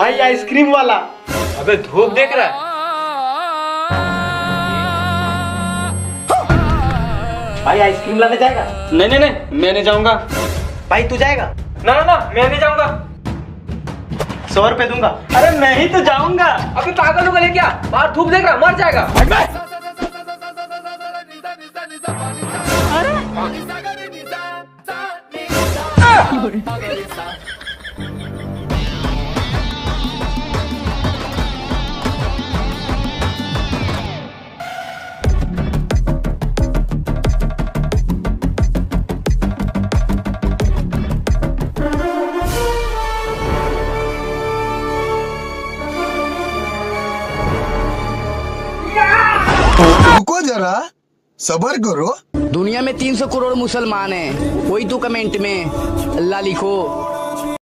भाई आइसक्रीम वाला। अबे धूप देख रहा है? भाई आइसक्रीम लाने जाएगा? नहीं नहीं नहीं, मैं नहीं जाऊंगा। भाई तू जाएगा? ना ना ना, मैं नहीं जाऊंगा। 100 रुपए दूंगा। अरे मैं ही तो जाऊंगा। अबे पागल हो गए क्या? बाहर धूप देख रहा, मर जाएगा। रुको जरा, सबर करो। दुनिया में 300 करोड़ मुसलमान हैं। कोई तो कमेंट में अल्लाह लिखो।